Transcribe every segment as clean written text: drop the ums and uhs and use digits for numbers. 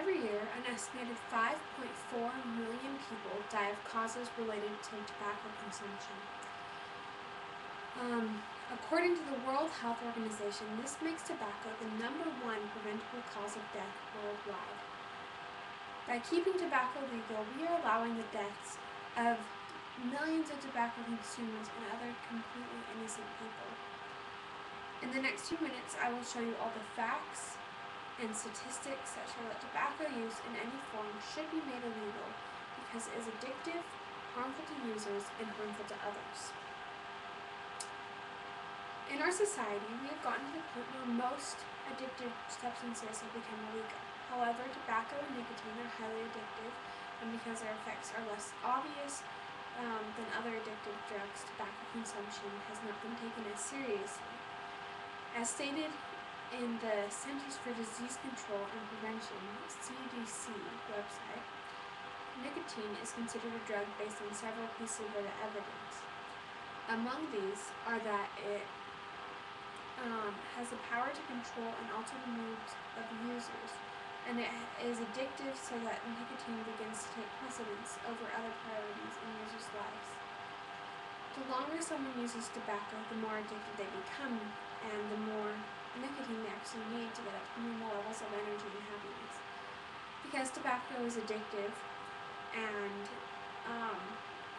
Every year, an estimated 5.4 million people die of causes related to tobacco consumption. According to the World Health Organization, this makes tobacco the #1 preventable cause of death worldwide. By keeping tobacco legal, we are allowing the deaths of millions of tobacco consumers and other completely innocent people. In the next few minutes, I will show you all the facts and statistics that show that tobacco use in any form should be made illegal because it is addictive, harmful to users, and harmful to others. In our society, we have gotten to the point where most addictive substances have become illegal. However, tobacco and nicotine are highly addictive, and because their effects are less obvious than other addictive drugs, tobacco consumption has not been taken as seriously. As stated in the Centers for Disease Control and Prevention (CDC) website, nicotine is considered a drug based on several pieces of evidence. Among these are that it has the power to control and alter the moods of users, and it is addictive so that nicotine begins to take precedence over other priorities in users' lives. The longer someone uses tobacco, the more addicted they become, and the more nicotine they actually need to get up to normal levels of energy and happiness. Because tobacco is addictive and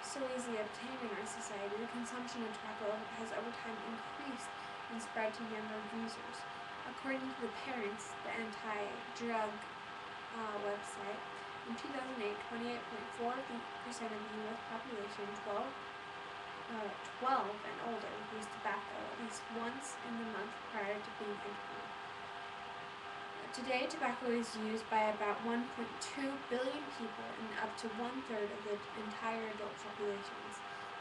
so easily obtained in our society, the consumption of tobacco has over time increased and spread to younger users. According to the Parents, the anti-drug website, in 2008, 28.4% of the U.S. population 12 and older used tobacco at least once in the month prior to being interviewed. Today, tobacco is used by about 1.2 billion people and up to 1/3 of the entire adult populations.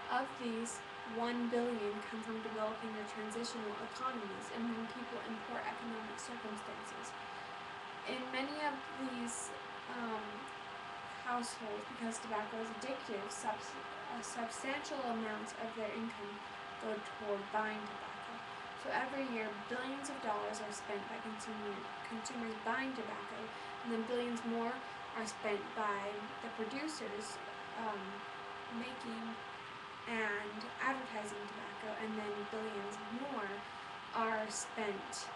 Of these, 1 billion come from developing or transitional economies and from people in poor economic circumstances. In many of these households, because tobacco is addictive, substantial amounts of their income go toward buying tobacco. So every year, billions of dollars are spent by consumers buying tobacco, and then billions more are spent by the producers making and advertising tobacco, and then billions more are spent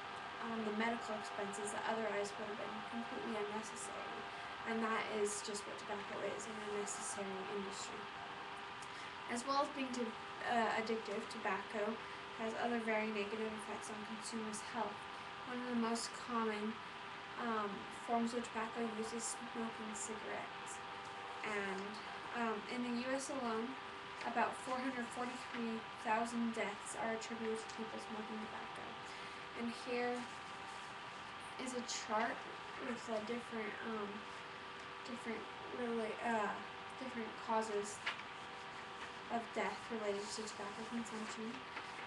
on the medical expenses that otherwise would have been completely unnecessary. And that is just what tobacco is, an unnecessary industry. As well as being addictive, tobacco has other very negative effects on consumers' health. One of the most common forms of tobacco use is smoking cigarettes. And in the U.S. alone, about 443,000 deaths are attributed to people smoking tobacco. And here is a chart with different causes of death related to tobacco consumption.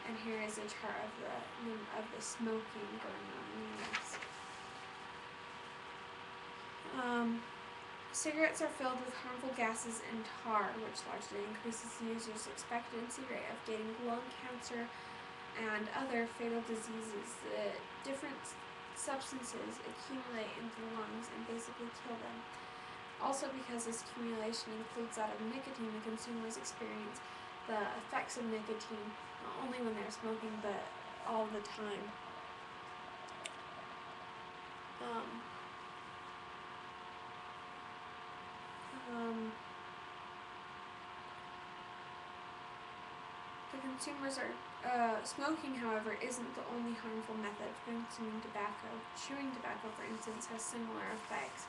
And here is a chart of the smoking going on in the U.S. Cigarettes are filled with harmful gases and tar, which largely increases the user's expectancy rate of getting lung cancer and other fatal diseases. The different substances accumulate into the lungs and basically kill them. Also, because this accumulation includes that of nicotine, the consumers experience the effects of nicotine not only when they're smoking, but all the time. The consumers are smoking, however, isn't the only harmful method of consuming tobacco. Chewing tobacco, for instance, has similar effects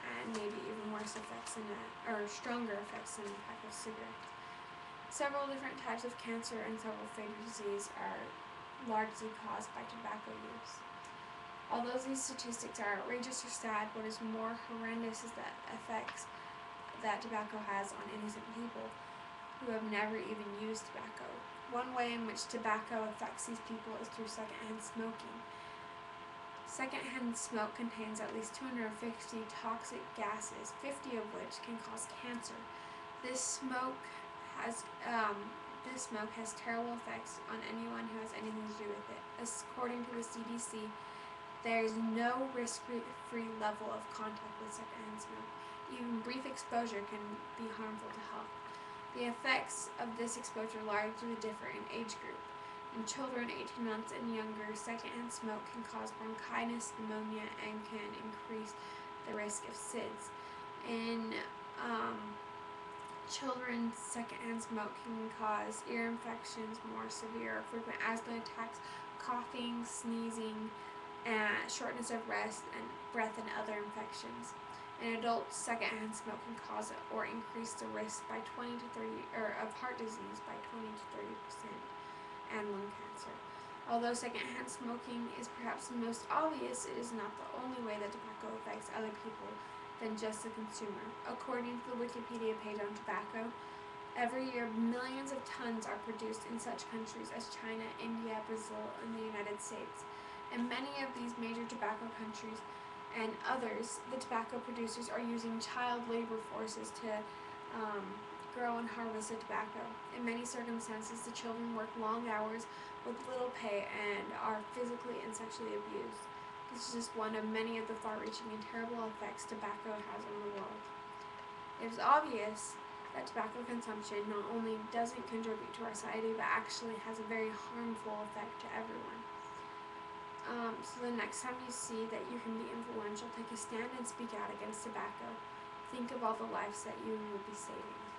and maybe even worse effects or stronger effects than a pack of cigarettes. Several different types of cancer and several fatal diseases are largely caused by tobacco use. Although these statistics are outrageous or sad, what is more horrendous is the effects that tobacco has on innocent people who have never even used tobacco. One way in which tobacco affects these people is through secondhand smoking. Secondhand smoke contains at least 250 toxic gases, 50 of which can cause cancer. This smoke has terrible effects on anyone who has anything to do with it. According to the CDC, There is no risk-free level of contact with secondhand smoke. Even brief exposure can be harmful to health. The effects of this exposure largely differ in age group. In children 18 months and younger, secondhand smoke can cause bronchitis, pneumonia, and can increase the risk of SIDS. In children, secondhand smoke can cause ear infections, more severe, frequent asthma attacks, coughing, sneezing, and shortness of breath, and other infections. In adults, secondhand smoke can cause or increase the risk by 20 to 30, of heart disease by 20 to 30%, and lung cancer. Although secondhand smoking is perhaps the most obvious, it is not the only way that tobacco affects other people than just the consumer. According to the Wikipedia page on tobacco, every year millions of tons are produced in such countries as China, India, Brazil, and the United States. In many of these major tobacco countries and others, the tobacco producers are using child labor forces to grow and harvest the tobacco. In many circumstances, the children work long hours with little pay and are physically and sexually abused. This is just one of many of the far-reaching and terrible effects tobacco has on the world. It is obvious that tobacco consumption not only doesn't contribute to our society, but actually has a very harmful effect to everyone. So the next time you see that you can be influential, take a stand and speak out against tobacco. Think of all the lives that you will be saving.